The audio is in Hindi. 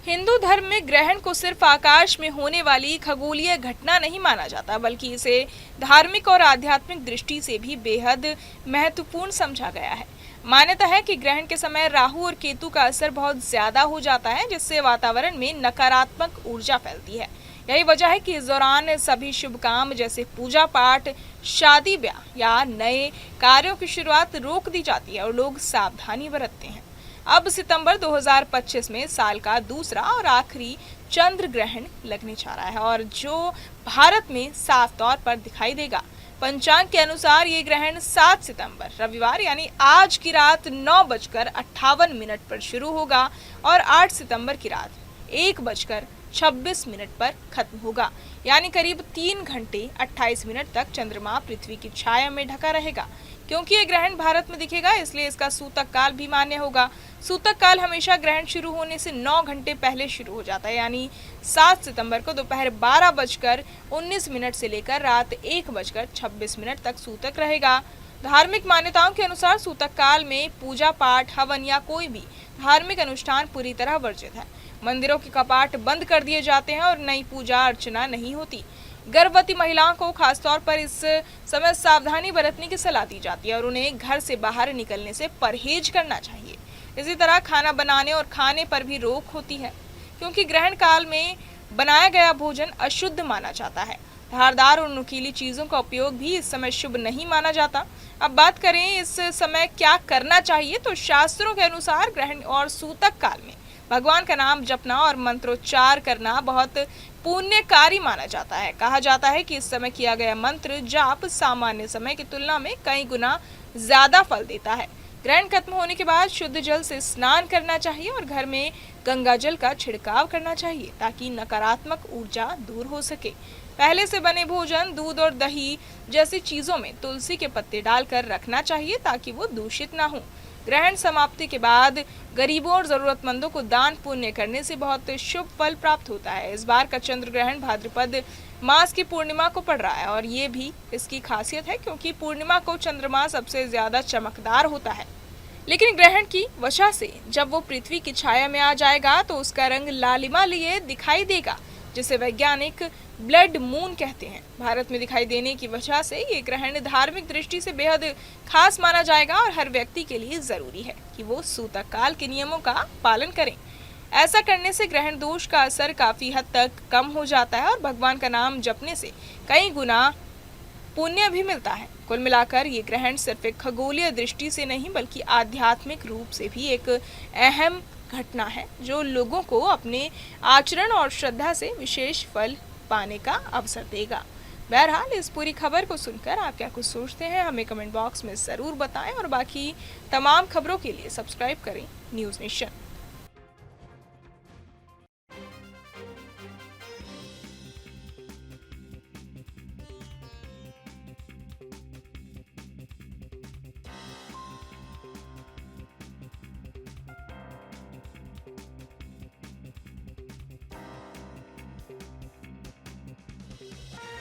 हिंदू धर्म में ग्रहण को सिर्फ आकाश में होने वाली खगोलीय घटना नहीं माना जाता, बल्कि इसे धार्मिक और आध्यात्मिक दृष्टि से भी बेहद महत्वपूर्ण समझा गया है। मान्यता है कि ग्रहण के समय राहु और केतु का असर बहुत ज्यादा हो जाता है, जिससे वातावरण में नकारात्मक ऊर्जा फैलती है। यही वजह है कि इस दौरान सभी शुभ काम जैसे पूजा पाठ, शादी ब्याह या नए कार्यों की शुरुआत रोक दी जाती है और लोग सावधानी बरतते हैं। अब सितंबर 2025 में साल का दूसरा और आखिरी चंद्र ग्रहण लगने जा रहा है और जो भारत में साफ तौर पर दिखाई देगा। पंचांग के अनुसार ये ग्रहण 7 सितंबर रविवार यानी आज की रात 9:58 पर शुरू होगा और 8 सितंबर की रात 1:26 पर खत्म होगा। यानी करीब 3 घंटे 28 मिनट तक चंद्रमा पृथ्वी की छाया में ढका रहेगा। क्योंकि ये ग्रहण भारत में दिखेगा, इसलिए इसका सूतक काल भी मान्य होगा। सूतक काल हमेशा ग्रहण शुरू होने से 9 घंटे पहले शुरू हो जाता है, यानी 7 सितंबर को दोपहर 12:19 से लेकर रात 1:26 तक सूतक रहेगा। धार्मिक मान्यताओं के अनुसार सूतक काल में पूजा पाठ, हवन या कोई भी धार्मिक अनुष्ठान पूरी तरह वर्जित है। मंदिरों के कपाट बंद कर दिए जाते हैं और नई पूजा अर्चना नहीं होती। गर्भवती महिलाओं को खासतौर पर इस समय सावधानी बरतने की सलाह दी जाती है और उन्हें घर से बाहर निकलने से परहेज करना चाहिए। इसी तरह खाना बनाने और खाने पर भी रोक होती है, क्योंकि ग्रहण काल में बनाया गया भोजन अशुद्ध माना जाता है। धारदार और नुकीली चीजों का उपयोग भी इस समय शुभ नहीं माना जाता। अब बात करें इस समय क्या करना चाहिए, तो शास्त्रों के अनुसार ग्रहण और सूतक काल में भगवान का नाम जपना और मंत्रोच्चार करना बहुत पुण्यकारी माना जाता है। कहा जाता है कि इस समय किया गया मंत्र जाप सामान्य समय की तुलना में कई गुना ज्यादा फल देता है। ग्रहण खत्म होने के बाद शुद्ध जल से स्नान करना चाहिए और घर में गंगा जल का छिड़काव करना चाहिए ताकि नकारात्मक ऊर्जा दूर हो सके। पहले से बने भोजन, दूध और दही जैसी चीजों में तुलसी के पत्ते डालकर रखना चाहिए ताकि वो दूषित ना हो। ग्रहण समाप्ति के बाद गरीबों और जरूरतमंदों को दान पुण्य करने से बहुत शुभ फल प्राप्त होता है। इस बार का चंद्र ग्रहण भाद्रपद मास की पूर्णिमा को पड़ रहा है और ये भी इसकी खासियत है, क्योंकि पूर्णिमा को चंद्रमा सबसे ज्यादा चमकदार होता है। लेकिन ग्रहण की वजह से जब वो पृथ्वी की छाया में आ जाएगा तो उसका रंग लालिमा लिए दिखाई देगा, जिसे वैज्ञानिक ब्लड मून कहते हैं। भारत में दिखाई देने की वजह से ये ग्रहण धार्मिक दृष्टि से बेहद खास माना जाएगा और हर व्यक्ति के लिए जरूरी है कि वो सूतक काल के नियमों का पालन करें। ऐसा करने से ग्रहण दोष का असर काफी हद तक कम हो जाता है और भगवान का नाम जपने से कई गुना पुण्य भी मिलता है। कुल मिलाकर ये ग्रहण सिर्फ एक खगोलीय दृष्टि से नहीं बल्कि आध्यात्मिक रूप से भी एक अहम घटना है, जो लोगों को अपने आचरण और श्रद्धा से विशेष फल पाने का अवसर देगा। बहरहाल इस पूरी खबर को सुनकर आप क्या कुछ सोचते हैं, हमें कमेंट बॉक्स में जरूर बताएं और बाकी तमाम खबरों के लिए सब्सक्राइब करें न्यूज़ नेशन।